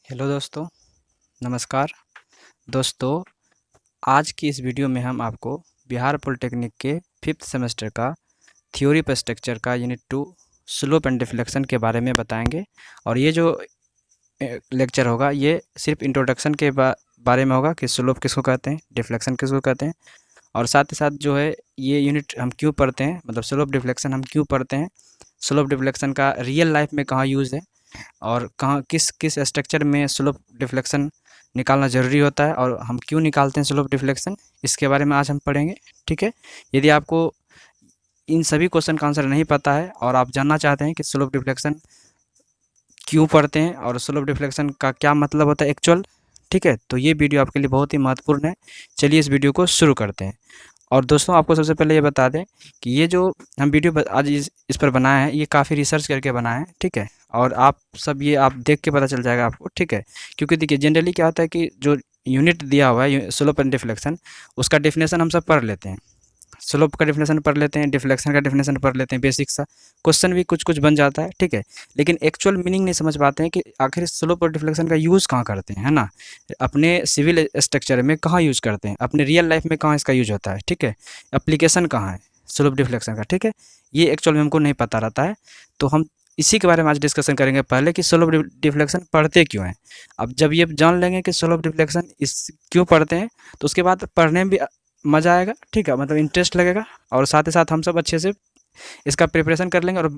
Hello दोस्तों, नमस्कार। दोस्तों, आज की इस वीडियो में हम आपको बिहार पॉलिटेक्निक के 5th सेमेस्टर का थ्योरी पर स्ट्रक्चर का यूनिट 2 स्लोप एंड डिफ्लेक्शन के बारे में बताएंगे। और ये जो लेक्चर होगा ये सिर्फ इंट्रोडक्शन के बारे में होगा कि स्लोप किसको कहते हैं, डिफ्लेक्शन किसको कहते हैं, और साथ ही साथ जो है ये यूनिट हम क्यों पढ़ते हैं, मतलब स्लोप डिफ्लेक्शन हम क्यों पढ़ते हैं, स्लोप डिफ्लेक्शन का रियल लाइफ में कहाँ यूज़ है और कहाँ किस किस स्ट्रक्चर में स्लोप डिफ्लेक्शन निकालना ज़रूरी होता है और हम क्यों निकालते हैं स्लोप डिफ्लेक्शन, इसके बारे में आज हम पढ़ेंगे। ठीक है। यदि आपको इन सभी क्वेश्चन का आंसर नहीं पता है और आप जानना चाहते हैं कि स्लोप डिफ्लेक्शन क्यों पढ़ते हैं और स्लोप डिफ्लेक्शन का क्या मतलब होता है एक्चुअल, ठीक है, तो ये वीडियो आपके लिए बहुत ही महत्वपूर्ण है। चलिए इस वीडियो को शुरू करते हैं। और दोस्तों, आपको सबसे पहले ये बता दें कि ये जो हम वीडियो आज इस पर बनाए हैं ये काफ़ी रिसर्च करके बनाए हैं, ठीक है। और आप सब ये आप देख के पता चल जाएगा आपको, ठीक है। क्योंकि देखिए जनरली क्या होता है कि जो यूनिट दिया हुआ है स्लोप एंड डिफ्लेक्शन, उसका डेफिनेशन हम सब पढ़ लेते हैं। स्लोप का डेफिनेशन पढ़ लेते हैं, डिफ्लेक्शन का डेफिनेशन पढ़ लेते हैं, बेसिक सा क्वेश्चन भी कुछ कुछ बन जाता है, ठीक है। लेकिन एक्चुअल मीनिंग नहीं समझ पाते हैं कि आखिर स्लोप और डिफ्लेक्शन का यूज़ कहाँ करते हैं, है ना। अपने सिविल स्ट्रक्चर में कहाँ यूज़ करते हैं, अपने रियल लाइफ में कहाँ इसका यूज होता है, ठीक है। एप्लीकेशन कहाँ है स्लोप डिफ्लेक्शन का, ठीक है। ये एक्चुअल में हमको नहीं पता रहता है, तो हम इसी के बारे में आज डिस्कशन करेंगे। पहले कि स्लोप डिफ्लेक्शन पढ़ते क्यों हैं। अब जब ये जान लेंगे कि स्लोप डिफ्लेक्शन इस क्यों पढ़ते हैं, तो उसके बाद पढ़ने में भी मज़ा आएगा, ठीक है, मतलब इंटरेस्ट लगेगा। और साथ ही साथ हम सब अच्छे से इसका प्रिपरेशन कर लेंगे और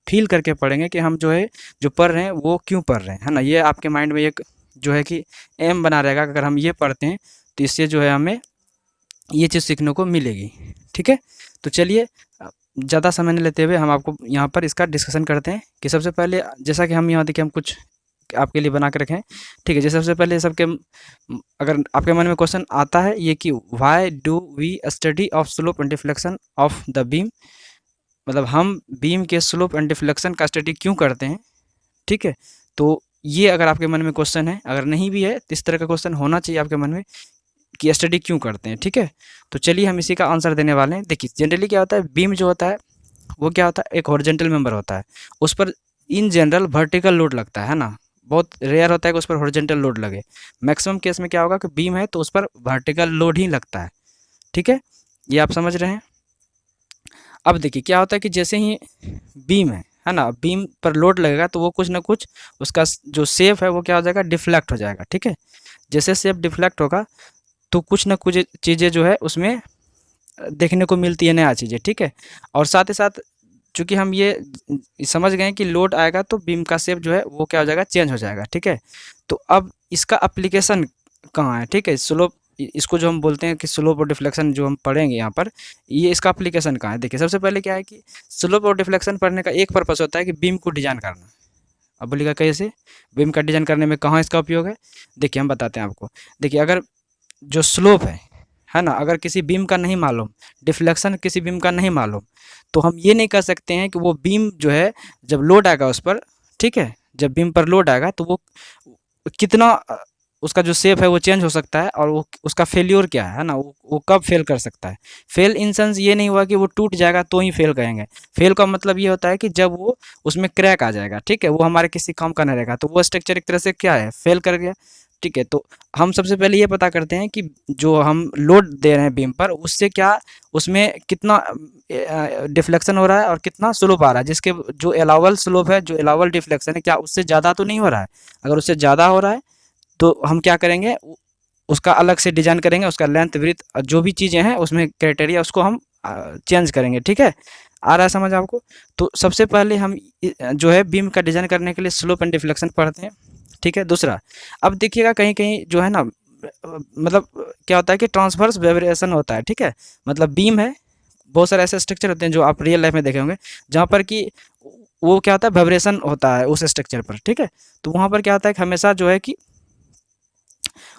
फील करके पढ़ेंगे कि हम जो है जो पढ़ रहे हैं वो क्यों पढ़ रहे हैं, है ना। ये आपके माइंड में एक जो है कि एम बना रहेगा, अगर हम ये पढ़ते हैं तो इससे जो है हमें ये चीज़ सीखने को मिलेगी, ठीक है। तो चलिए ज़्यादा समय नहीं लेते हुए हम आपको यहाँ पर इसका डिस्कशन करते हैं कि सबसे पहले, जैसा कि हम यहाँ देखिए हम कुछ आपके लिए बना के रखें, ठीक है। जैसे सबसे पहले सबके अगर आपके मन में क्वेश्चन आता है ये कि why do we study of slope and deflection of the beam, मतलब हम बीम के स्लोप एंड डिफ्लेक्शन का स्टडी क्यों करते हैं, ठीक है। तो ये अगर आपके मन में क्वेश्चन है, अगर नहीं भी है तो इस तरह का क्वेश्चन होना चाहिए आपके मन में कि स्टडी क्यों करते हैं, ठीक है। तो चलिए हम इसी का आंसर देने वाले हैं। देखिए जनरली क्या होता है, बीम जो होता है वो क्या होता है, एक हॉरिजॉन्टल मेंबर होता है, उस पर इन जनरल वर्टिकल लोड लगता है ना। बहुत रेयर होता है कि उस पर हॉरिजॉन्टल लोड लगे। मैक्सिमम केस में क्या होगा कि बीम है तो उस पर वर्टिकल लोड ही लगता है, ठीक है। ये आप समझ रहे हैं। अब देखिए क्या होता है कि जैसे ही बीम है ना, बीम पर लोड लगेगा तो वो कुछ ना कुछ उसका जो शेप है वो क्या हो जाएगा, डिफ्लेक्ट हो जाएगा, ठीक है। जैसे शेप डिफ्लेक्ट होगा तो कुछ ना कुछ चीज़ें जो है उसमें देखने को मिलती है, नया चीज़ें, ठीक है। और साथ ही साथ चूँकि हम ये समझ गए कि लोड आएगा तो बीम का शेप जो है वो क्या हो जाएगा, चेंज हो जाएगा, ठीक है। तो अब इसका एप्लीकेशन कहाँ है, ठीक है। स्लोप, इसको जो हम बोलते हैं कि स्लोप और डिफ्लेक्शन जो हम पढ़ेंगे यहाँ पर, ये इसका एप्लीकेशन कहाँ है। देखिए सबसे पहले क्या है कि स्लोप और डिफ्लेक्शन पढ़ने का एक पर्पस होता है कि बीम को डिजाइन करना। अब बोलिएगा कैसे, बीम का डिजाइन करने में कहाँ इसका उपयोग है। देखिए हम बताते हैं आपको। देखिए अगर जो स्लोप है ना, अगर किसी बीम का नहीं मालूम, डिफ्लेक्शन किसी बीम का नहीं मालूम, तो हम ये नहीं कह सकते हैं कि वो बीम जो है जब लोड आएगा उस पर, ठीक है, जब बीम पर लोड आएगा तो वो कितना उसका जो शेप है वो चेंज हो सकता है और वो उसका फेल्योर क्या है ना, वो कब फेल कर सकता है। फेल इन सेंस ये नहीं हुआ कि वो टूट जाएगा तो ही फेल कहेंगे। फेल का मतलब ये होता है कि जब वो उसमें क्रैक आ जाएगा, ठीक है, वो हमारे किसी काम का नहीं रहेगा, तो वो स्ट्रक्चर एक तरह से क्या है, फेल कर गया, ठीक है। तो हम सबसे पहले ये पता करते हैं कि जो हम लोड दे रहे हैं बीम पर उससे क्या, उसमें कितना डिफ्लेक्शन हो रहा है और कितना स्लोप आ रहा है, जिसके जो अलाउबल स्लोप है, जो अलाउबल डिफ्लेक्शन है, क्या उससे ज़्यादा तो नहीं हो रहा है। अगर उससे ज़्यादा हो रहा है तो हम क्या करेंगे, उसका अलग से डिज़ाइन करेंगे, उसका लेंथ विड्थ जो भी चीज़ें हैं उसमें क्राइटेरिया उसको हम चेंज करेंगे, ठीक है। आ रहा है समझ आपको। तो सबसे पहले हम जो है बीम का डिज़ाइन करने के लिए स्लोप एंड डिफ्लेक्शन पढ़ते हैं, ठीक है। दूसरा, अब देखिएगा कहीं कहीं जो है ना, मतलब क्या होता है कि ट्रांसवर्स वेरिएशन होता है, ठीक है। मतलब बीम है, बहुत सारे ऐसे स्ट्रक्चर होते हैं जो आप रियल लाइफ में देखे होंगे जहाँ पर कि वो क्या होता है, वाइब्रेशन होता है उस स्ट्रक्चर पर, ठीक है। तो वहाँ पर क्या होता है कि हमेशा जो है कि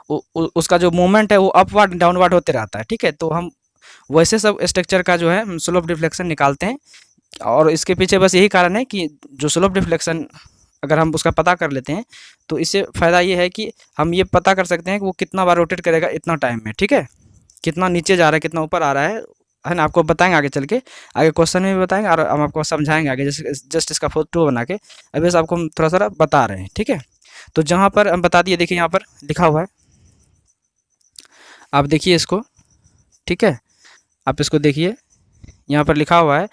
उसका जो मूवमेंट है वो अपवर्ड डाउनवर्ड होते रहता है, ठीक है। तो हम वैसे सब स्ट्रक्चर का जो है स्लोप डिफ्लेक्शन निकालते हैं। और इसके पीछे बस यही कारण है कि जो स्लोप डिफ्लेक्शन अगर हम उसका पता कर लेते हैं तो इससे फ़ायदा ये है कि हम ये पता कर सकते हैं कि वो कितना बार रोटेट करेगा इतना टाइम में, ठीक है, कितना नीचे जा रहा है, कितना ऊपर आ रहा है ना। आपको बताएंगे आगे चल के, आगे क्वेश्चन में भी बताएंगे और हम आपको समझाएंगे आगे, जस्ट इसका फोटो बना के अभी आपको हम थोड़ा सा बता रहे हैं, ठीक है। तो जहाँ पर हम बता दिए, देखिए यहाँ पर लिखा हुआ है, आप देखिए इसको, ठीक है, आप इसको देखिए, यहाँ पर लिखा हुआ है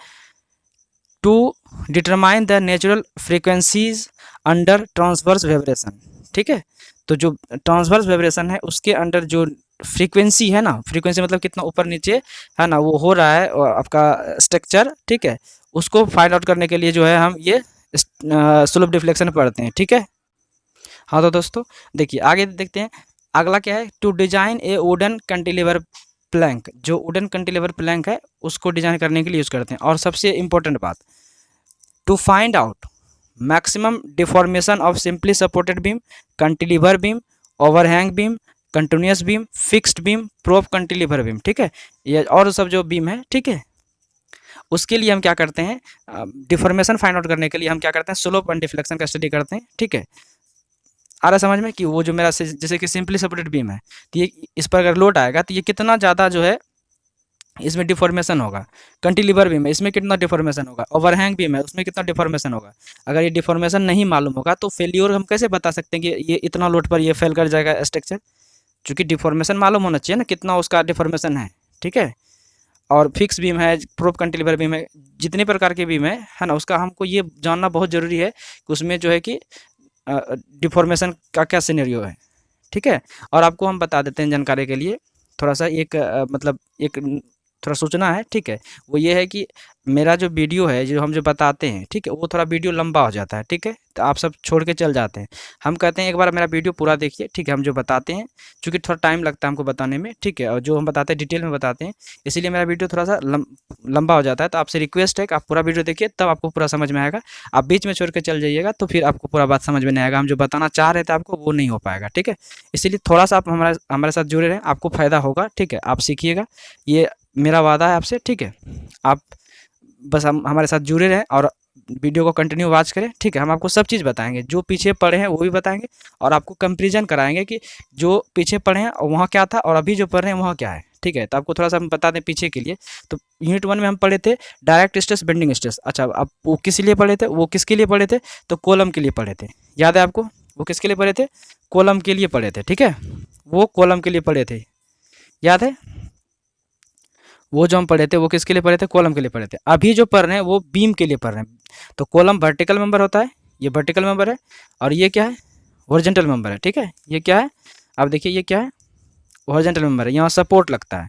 to determine the natural frequencies under transverse vibration, ठीक है। तो जो ट्रांसवर्स वाइब्रेशन है उसके अंडर जो फ्रीक्वेंसी है ना, फ्रीक्वेंसी मतलब कितना ऊपर नीचे है ना वो हो रहा है आपका स्ट्रक्चर, ठीक है, उसको फाइंड आउट करने के लिए जो है हम ये स्लोप डिफ्लेक्शन पढ़ते हैं, ठीक है। हाँ तो दोस्तों देखिए आगे देखते हैं, अगला क्या है, to design a wooden cantilever plank. जो वुडन कैंटिलीवर प्लैंक है उसको डिजाइन करने के लिए यूज़ करते हैं। और सबसे इंपॉर्टेंट बात, to find out maximum deformation of simply supported beam, cantilever beam, overhang beam, continuous beam, fixed beam, prop cantilever beam, ठीक है, ये और सब जो बीम है, ठीक है, उसके लिए हम क्या करते हैं, डिफॉर्मेशन फाइंड आउट करने के लिए हम क्या करते हैं, स्लोप एंड डिफ्लेक्शन का स्टडी करते हैं, ठीक है। आ रहा समझ में कि वो जो मेरा जैसे कि सिंपली सपोर्टेड बीम है, तो ये इस पर अगर लोड आएगा तो ये कितना ज़्यादा जो है इसमें डिफॉर्मेशन होगा, कैंटिलीवर बीम है इसमें कितना डिफॉर्मेशन होगा, ओवरहैंग बीम है उसमें कितना डिफॉर्मेशन होगा। अगर ये डिफॉर्मेशन नहीं मालूम होगा तो फेल्योर हम कैसे बता सकते हैं कि ये इतना लोड पर ये फेल कर जाएगा स्ट्रक्चर, क्योंकि डिफॉर्मेशन मालूम होना चाहिए ना कितना उसका डिफॉर्मेशन है, ठीक है। और फिक्स बीम है, प्रोप कैंटिलीवर बीम है, जितने प्रकार के बीम है ना, उसका हमको ये जानना बहुत ज़रूरी है कि उसमें जो है कि डिफॉर्मेशन का क्या सिनेरियो है, ठीक है। और आपको हम बता देते हैं जानकारी के लिए थोड़ा सा एक मतलब एक थोड़ा सूचना है, ठीक है, वो ये है कि मेरा जो वीडियो है जो हम जो बताते हैं, ठीक है, वो थोड़ा वीडियो लंबा हो जाता है, ठीक है, तो आप सब छोड़ के चल जाते हैं। हम कहते हैं एक बार मेरा वीडियो पूरा देखिए, ठीक है, हम जो बताते हैं चूँकि थोड़ा टाइम लगता है हमको बताने में, ठीक है, और जो हम बताते हैं डिटेल में बताते हैं, इसीलिए मेरा वीडियो थोड़ा सा लंबा हो जाता है। तो आपसे रिक्वेस्ट है कि आप पूरा वीडियो देखिए, तब आपको पूरा समझ में आएगा। आप बीच में छोड़ के चल जाइएगा तो फिर आपको पूरा बात समझ में नहीं आएगा, हम जो बताना चाह रहे थे आपको वो नहीं हो पाएगा, ठीक है। इसीलिए थोड़ा सा आप हमारे साथ जुड़े रहें, आपको फ़ायदा होगा, ठीक है, आप सीखिएगा, ये मेरा वादा है आपसे, ठीक है। आप बस हम हमारे साथ जुड़े रहें और वीडियो को कंटिन्यू वॉच करें, ठीक है। हम आपको सब चीज़ बताएंगे, जो पीछे पढ़े हैं वो भी बताएंगे, और आपको कंपेरिजन कराएंगे कि जो पीछे पढ़े हैं वहाँ क्या था और अभी जो पढ़ रहे हैं वहाँ क्या है, ठीक है। तो आपको थोड़ा सा हम बता दें पीछे के लिए, तो यूनिट 1 में हम पढ़े थे डायरेक्ट स्ट्रेस बेंडिंग स्ट्रेस। अच्छा, आप वो किस लिए पढ़े थे, वो किसके लिए पढ़े थे, तो कॉलम के लिए पढ़े थे, याद है आपको, वो किसके लिए पढ़े थे, कॉलम के लिए पढ़े थे, ठीक है, वो कॉलम के लिए पढ़े थे, याद है। वो जो हम पढ़े थे वो किसके लिए पढ़े थे, कॉलम के लिए पढ़े थे। अभी जो पढ़ रहे हैं वो बीम के लिए पढ़ रहे हैं। तो कॉलम वर्टिकल मेंबर होता है, ये वर्टिकल मेंबर है, और ये क्या है, हॉरिजॉन्टल मेंबर है, ठीक है। ये क्या है, आप देखिए ये क्या है, हॉरिजॉन्टल मेंबर है, यहाँ सपोर्ट लगता है,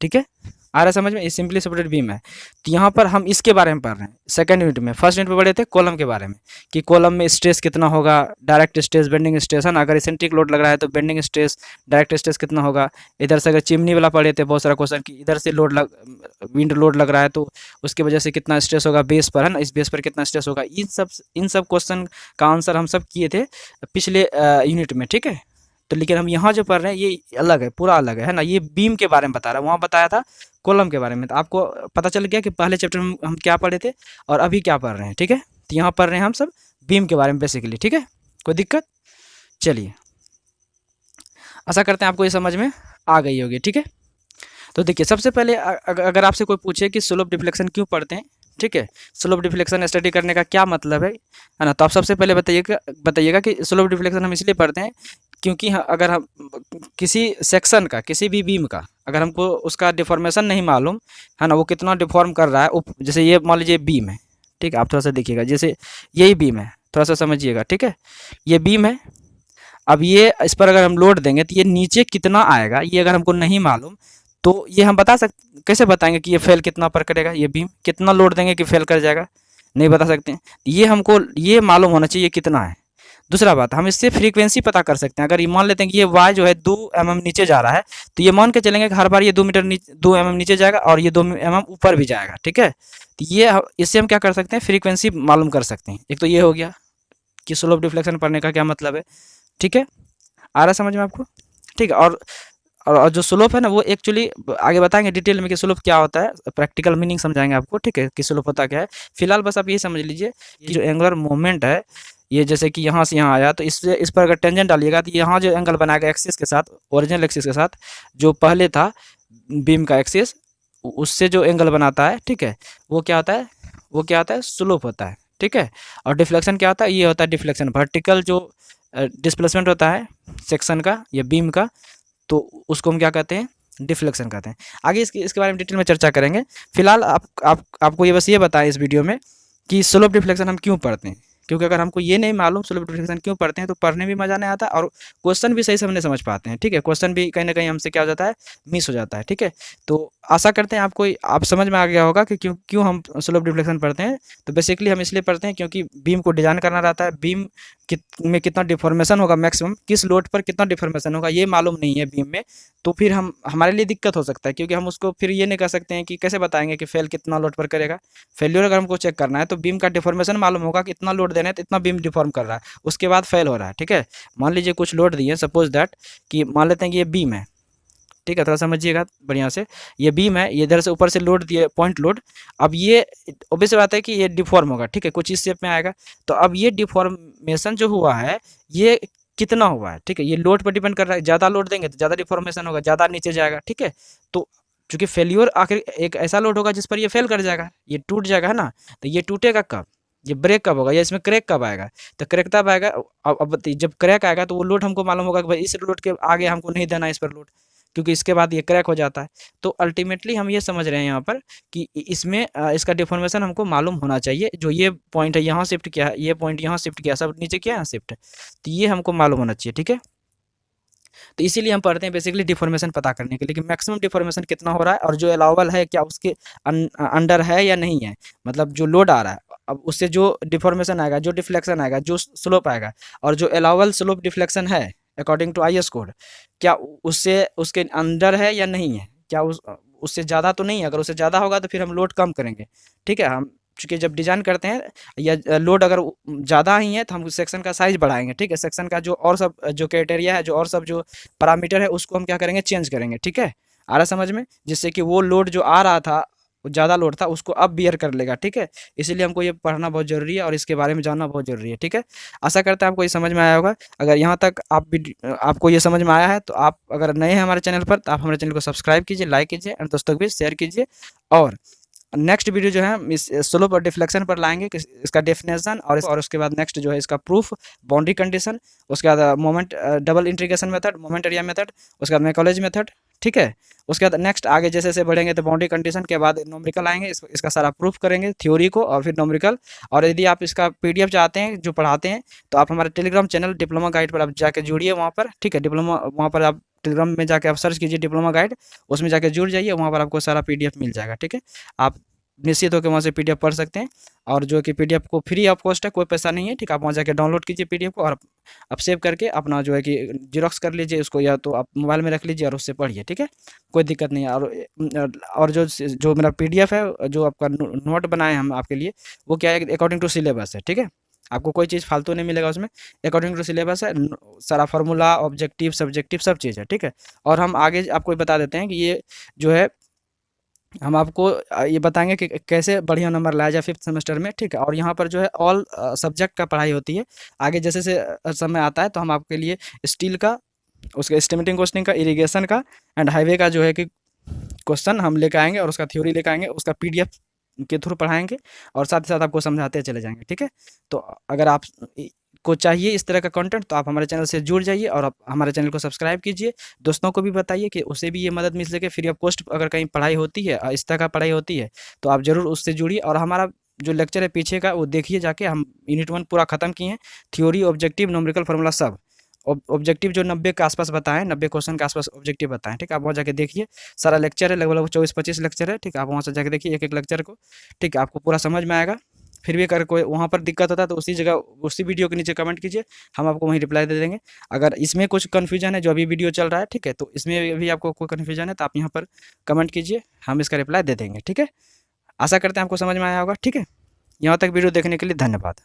ठीक है। आ रहा है समझ में, ये सिंपली सपोर्टेड बीम है। तो यहाँ पर हम इसके बारे में पढ़ रहे हैं सेकंड यूनिट में। फर्स्ट यूनिट में पढ़े थे कॉलम के बारे में कि कॉलम में स्ट्रेस कितना होगा, डायरेक्ट स्ट्रेस, बेंडिंग स्ट्रेस, है ना। अगर इसेंट्रिक लोड लग रहा है तो बेंडिंग स्ट्रेस, डायरेक्ट स्ट्रेस कितना होगा। इधर से अगर चिमनी वाला पढ़े थे बहुत सारा क्वेश्चन कि इधर से विंड लोड लग रहा है तो उसकी वजह से कितना स्ट्रेस होगा बेस पर, है ना, इस बेस पर कितना स्ट्रेस होगा। इन सब क्वेश्चन का आंसर हम सब किए थे पिछले यूनिट में, ठीक है। तो लेकिन हम यहाँ जो पढ़ रहे हैं ये अलग है, पूरा अलग है ना। ये बीम के बारे में बता रहा है, वहाँ बताया था कॉलम के बारे में। तो आपको पता चल गया कि पहले चैप्टर में हम क्या पढ़े थे और अभी क्या पढ़ रहे हैं, ठीक है। तो यहाँ पढ़ रहे हैं हम सब बीम के बारे में बेसिकली, ठीक है। कोई दिक्कत, चलिए, आशा करते हैं आपको ये समझ में आ गई होगी, ठीक है। तो देखिए सबसे पहले अगर आपसे कोई पूछे कि स्लोप डिफ्लेक्शन क्यों पढ़ते हैं, ठीक है, स्लोप डिफ्लेक्शन स्टडी करने का क्या मतलब है ना, तो आप सबसे पहले बताइएगा कि स्लोप डिफ्लेक्शन हम इसलिए पढ़ते हैं क्योंकि अगर हम किसी सेक्शन का, किसी भी बीम का, अगर हमको उसका डिफॉर्मेशन नहीं मालूम है ना, वो कितना डिफॉर्म कर रहा है, जैसे ये मान लीजिए बीम है, ठीक है, आप थोड़ा सा देखिएगा, जैसे यही बीम है, थोड़ा सा समझिएगा, ठीक है, ये बीम है। अब ये इस पर अगर हम लोड देंगे तो ये नीचे कितना आएगा, ये अगर हमको नहीं मालूम तो ये हम कैसे बताएंगे कि ये फेल कितना पर करेगा, ये बीम कितना लोड देंगे कि फेल कर जाएगा, नहीं बता सकते हैं। ये हमको ये मालूम होना चाहिए कितना है। दूसरा बात, हम इससे फ्रीक्वेंसी पता कर सकते हैं। अगर ये मान लेते हैं कि ये वाई जो है 2 mm नीचे जा रहा है, तो ये मान के चलेंगे कि हर बार ये 2 mm नीचे जाएगा और ये 2 mm ऊपर भी जाएगा, ठीक है। तो ये इससे हम क्या कर सकते हैं, फ्रीक्वेंसी मालूम कर सकते हैं। एक तो ये हो गया कि स्लोप डिफ्लेक्शन पढ़ने का क्या मतलब है, ठीक है, आ रहा समझ में आपको, ठीक है। और जो स्लोप है ना वो एक्चुअली आगे बताएंगे डिटेल में कि स्लोप क्या होता है, प्रैक्टिकल मीनिंग समझाएंगे आपको, ठीक है, कि स्लोप होता क्या है। फिलहाल बस आप ये समझ लीजिए कि जो एंगुलर मोमेंट है, ये जैसे कि यहाँ से यहाँ आया तो इस पर अगर टेंजेंट डालिएगा तो यहाँ जो एंगल बनाएगा एक्सिस के साथ, ओरिजिनल एक्सिस के साथ, जो पहले था बीम का एक्सिस, उससे जो एंगल बनाता है, ठीक है, वो क्या होता है, वो क्या होता है, स्लोप होता है, ठीक है। और डिफ्लेक्शन क्या होता है, ये होता है डिफ्लेक्शन, वर्टिकल जो डिस्प्लेसमेंट होता है सेक्शन का या बीम का, तो उसको हम क्या कहते हैं, डिफ्लेक्शन कहते हैं। आगे इसके बारे में डिटेल में चर्चा करेंगे। फिलहाल आपको ये बस ये बताएं इस वीडियो में कि स्लोप डिफ्लेक्शन हम क्यों पढ़ते हैं, क्योंकि अगर हमको ये नहीं मालूम स्लोप डिफ्लेक्शन क्यों पढ़ते हैं तो पढ़ने में मजा नहीं आता और क्वेश्चन भी सही से हम नहीं समझ पाते हैं। ठीक है, क्वेश्चन भी कहीं ना कहीं हमसे क्या हो जाता है, मिस हो जाता है। ठीक है, तो आशा करते हैं आपको आप समझ में आ गया होगा कि क्यों क्यों हम स्लोप डिफ्लेक्शन पढ़ते हैं। तो बेसिकली हम इसलिए पढ़ते हैं क्योंकि बीम को डिजाइन करना रहता है, बीम में कितना डिफॉर्मेशन होगा, मैक्सिमम किस लोड पर कितना डिफॉर्मेशन होगा ये मालूम नहीं है बीम में, तो फिर हमारे लिए दिक्कत हो सकता है, क्योंकि हम उसको फिर ये नहीं कर सकते हैं कि कैसे बताएंगे कि फेल कितना लोड पर करेगा। फेल्योर अगर हमको चेक करना है तो बीम का डिफॉर्मेशन मालूम होगा कि इतना लोड देना है तो इतना बीम डिफॉर्म कर रहा है, उसके बाद फेल हो रहा है। ठीक है, मान लीजिए कुछ लोड दिए, सपोज दैट कि मान लेते हैं कि ये बीम है। ठीक है, थोड़ा समझिएगा बढ़िया से, ये बीम है, ये इधर से ऊपर से लोड दिए पॉइंट लोड। अब ये ऑब्वियस बात है कि ये डिफॉर्म होगा। ठीक है, कुछ इस शेप में आएगा। तो अब ये डिफॉर्मेशन जो हुआ है ये कितना हुआ है, ठीक है, ये लोड पर डिपेंड कर रहा है। ज़्यादा लोड देंगे तो ज़्यादा डिफॉर्मेशन होगा, ज़्यादा नीचे जाएगा। ठीक है, तो चूंकि फेल्योर आखिर एक ऐसा लोड होगा जिस पर ये फेल कर जाएगा, ये टूट जाएगा, है ना। तो ये टूटेगा कब, ये ब्रेक कब होगा, या इसमें क्रैक कब आएगा, तो क्रैक तब आएगा। अब जब क्रैक आएगा तो वो लोड हमको मालूम होगा कि भाई इस लोड के आगे हमको नहीं देना इस पर लोड, क्योंकि इसके बाद ये क्रैक हो जाता है। तो अल्टीमेटली हम ये समझ रहे हैं यहाँ पर कि इसमें इसका डिफॉर्मेशन हमको मालूम होना चाहिए। जो ये पॉइंट है यहाँ शिफ्ट किया है, ये पॉइंट यहाँ शिफ्ट किया, सब नीचे किया है शिफ्ट, तो ये हमको मालूम होना चाहिए। ठीक है, तो इसीलिए हम पढ़ते हैं बेसिकली डिफॉर्मेशन पता करने के लिए कि मैक्सिमम डिफॉर्मेशन कितना हो रहा है और जो अलाउबल है क्या उसके अंडर है या नहीं है, मतलब जो लोड आ रहा है अब उससे जो डिफॉर्मेशन आएगा, जो डिफ्लेक्शन आएगा, जो स्लोप आएगा, और जो अलाउबल स्लोप डिफ्लेक्शन है अकॉर्डिंग टू आईएस कोड, क्या उससे उसके अंडर है या नहीं है, क्या उससे ज़्यादा तो नहीं है। अगर उससे ज़्यादा होगा तो फिर हम लोड कम करेंगे। ठीक है, हम चूँकि जब डिज़ाइन करते हैं या लोड अगर ज़्यादा ही है तो हम सेक्शन का साइज़ बढ़ाएंगे। ठीक है, सेक्शन का जो और सब जो क्राइटेरिया है, जो और सब जो पैरामीटर है उसको हम क्या करेंगे, चेंज करेंगे। ठीक है, आ रहा समझ में, जिससे कि वो लोड जो आ रहा था, ज़्यादा लोड था, उसको अब बियर कर लेगा। ठीक है, इसीलिए हमको ये पढ़ना बहुत ज़रूरी है और इसके बारे में जानना बहुत ज़रूरी है। ठीक है, आशा करते हैं आपको ये समझ में आया होगा। अगर यहाँ तक आपको ये समझ में आया है तो आप अगर नए हैं हमारे चैनल पर तो आप हमारे चैनल को सब्सक्राइब कीजिए, लाइक कीजिए और दोस्तों को भी शेयर कीजिए। और नेक्स्ट वीडियो जो है हम इस स्लोप और डिफ्लेक्शन पर लाएंगे कि इसका डेफिनेशन और उसके बाद नेक्स्ट जो है इसका प्रूफ, बाउंड्री कंडीशन, उसके बाद moment double integration method, moment area method, उसके बाद मैकोलॉजी मेथड। ठीक है, उसके बाद नेक्स्ट आगे जैसे जैसे बढ़ेंगे तो बाउंड्री कंडीशन के बाद नोमरिकल आएंगे, इसका सारा प्रूफ करेंगे, थ्योरी को और फिर नोमरिकल। और यदि आप इसका पीडीएफ चाहते हैं जो पढ़ाते हैं तो आप हमारे टेलीग्राम चैनल डिप्लोमा गाइड पर आप जाके जुड़िए वहाँ पर। ठीक है, डिप्लोमा वहाँ पर आप टेलीग्राम में जाके आप सर्च कीजिए डिप्लोमा गाइड, उसमें जाके जुड़ जाइए, वहाँ पर आपको सारा पीडीएफ मिल जाएगा। ठीक है, आप निश्चित होकर वहाँ से पीडीएफ पढ़ सकते हैं, और जो कि पीडीएफ को फ्री ऑफ कॉस्ट है, कोई पैसा नहीं है। ठीक है, आप वहाँ जाके डाउनलोड कीजिए पीडीएफ को और आप सेव करके अपना जो है कि जीरोक्स कर लीजिए उसको, या तो आप मोबाइल में रख लीजिए और उससे पढ़िए। ठीक है, कोई दिक्कत नहीं है। और जो जो मेरा पीडीएफ है, जो आपका नोट बनाए हम आपके लिए, वो क्या है, अकॉर्डिंग टू सिलेबस है। ठीक है, आपको कोई चीज़ फालतू नहीं मिलेगा उसमें, अकॉर्डिंग टू सिलेबस है, सारा फार्मूला, ऑब्जेक्टिव, सब्जेक्टिव सब चीज़ है। ठीक है, और हम आगे आपको बता देते हैं कि ये जो है हम आपको ये बताएंगे कि कैसे बढ़िया नंबर लाया जाए फिफ्थ सेमेस्टर में। ठीक है, और यहाँ पर जो है ऑल सब्जेक्ट का पढ़ाई होती है। आगे जैसे जैसे समय आता है तो हम आपके लिए स्टील का, उसका एस्टिमेटिंग कॉस्टिंग का, इरिगेशन का एंड हाईवे का जो है कि क्वेश्चन हम लेकर आएंगे और उसका थ्योरी लेकर आएंगे, उसका पीडीएफ के थ्रू पढ़ाएंगे और साथ ही साथ आपको समझाते चले जाएंगे। ठीक है, तो अगर आप को चाहिए इस तरह का कंटेंट तो आप हमारे चैनल से जुड़ जाइए और आप हमारे चैनल को सब्सक्राइब कीजिए। दोस्तों को भी बताइए कि उसे भी ये मदद मिल सके, फ्री ऑफ कॉस्ट अगर कहीं पढ़ाई होती है, इस तरह का पढ़ाई होती है तो आप ज़रूर उससे जुड़िए। और हमारा जो लेक्चर है पीछे का वो देखिए जाके, हम यूनिट 1 पूरा ख़त्म किए हैं, थ्योरी, ऑब्जेक्टिव, न्यूमेरिकल फार्मूला सब। ऑब्जेक्टिव जो 90 के आसपास बताएं, 90 क्वेश्चन के आसपास ऑब्जेक्टिव बताएं। ठीक है, आप वहाँ जाके देखिए, सारा लेक्चर है, लगभग 24-25 लेक्चर है। ठीक है, आप वहाँ से जाके देखिए एक एक लेक्चर को। ठीक है, आपको पूरा समझ में आएगा। फिर भी अगर कोई वहाँ पर दिक्कत होता है तो उसी जगह उसी वीडियो के नीचे कमेंट कीजिए, हम आपको वहीं रिप्लाई दे देंगे। अगर इसमें कुछ कन्फ्यूजन है जो अभी वीडियो चल रहा है, ठीक है, तो इसमें भी आपको कोई कन्फ्यूजन है तो आप यहाँ पर कमेंट कीजिए, हम इसका रिप्लाई दे देंगे। ठीक है, आशा करते हैं आपको समझ में आया होगा। ठीक है, यहाँ तक वीडियो देखने के लिए धन्यवाद।